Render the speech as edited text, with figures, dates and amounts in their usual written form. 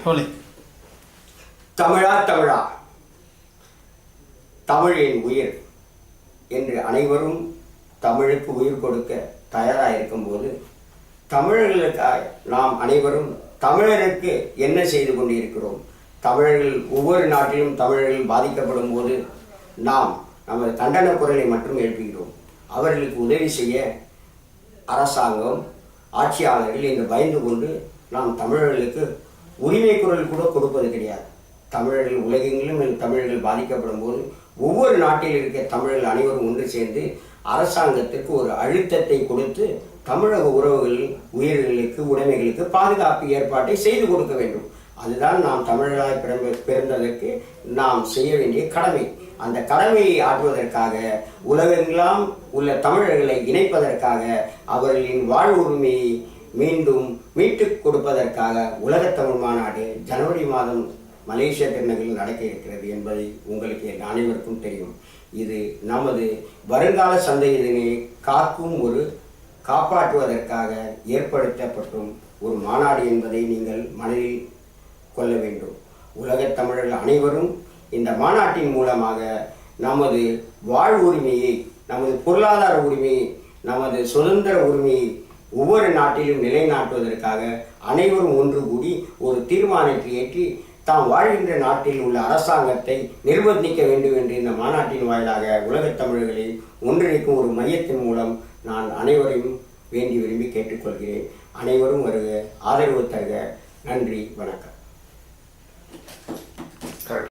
தமிழா தமிழா, தமிழ் என் உயிர் என்று அனைவரும் தமிழுக்கு உயிர் கொடுக்க தயாராக இருக்கும்போது, தமிழர்களுக்காக நாம் அனைவரும் தமிழருக்கு என்ன செய்து கொண்டிருக்கிறோம்? தமிழர்கள் ஒவ்வொரு நாட்டிலும் தமிழர்கள் பாதிக்கப்படும் போது நாம் நமது கண்டன குரலை மட்டும் எழுப்புகிறோம். அவர்களுக்கு உதவி செய்ய அரசாங்கம், ஆட்சியாளர்கள் என்று பயந்து கொண்டு நாம் தமிழர்களுக்கு உரிமை குரல் கூட கொடுப்பது கிடையாது. தமிழர்கள் உலகெங்கிலும் தமிழர்கள் பாதிக்கப்படும் போது ஒவ்வொரு நாட்டில் இருக்க தமிழர்கள் அனைவரும் ஒன்று சேர்ந்து அரசாங்கத்திற்கு ஒரு அழுத்தத்தை கொடுத்து தமிழக உறவுகள், உயிர்களுக்கு, உடைமைகளுக்கு பாதுகாப்பு ஏற்பாட்டை செய்து கொடுக்க வேண்டும். அதுதான் நாம் தமிழர்களாய் பிறந்ததற்கு நாம் செய்ய வேண்டிய கடமை. அந்த கடமையை ஆற்றுவதற்காக, உலகெல்லாம் உள்ள தமிழர்களை இணைப்பதற்காக, அவர்களின் வாழ்வு உரிமையை மீண்டும் மீட்டுக் கொடுப்பதற்காக உலகத்தமிழ் மாநாடு ஜனவரி மாதம் மலேசியா திருநகரில் நடக்க இருக்கிறது என்பதை உங்களுக்கு அனைவருக்கும் தெரியும். இது நமது வருங்கால சந்ததியினை காப்பாற்றுவதற்காக ஏற்படுத்தப்படும் ஒரு மாநாடு என்பதை நீங்கள் மனதில் கொள்ள வேண்டும். உலகத் தமிழர்கள் அனைவரும் இந்த மாநாட்டின் மூலமாக நமது வாழ்வு உரிமையை, நமது பொருளாதார உரிமையை, நமது சுதந்திர உரிமையை ஒவ்வொரு நாட்டிலும் நிலைநாட்டுவதற்காக அனைவரும் ஒன்று கூடி ஒரு தீர்மானத்தை ஏற்றி தாம் வாழ்கின்ற நாட்டில் உள்ள அரசாங்கத்தை நிர்பந்திக்க வேண்டும் என்று இந்த மாநாட்டின் வாயிலாக உலகத் தமிழர்களை ஒன்றிணைக்கும் ஒரு மையத்தின் மூலம் நான் அனைவரையும் வேண்டி விரும்பி கேட்டுக்கொள்கிறேன். அனைவரும் வருக, ஆதரவு தருக. நன்றி, வணக்கம்.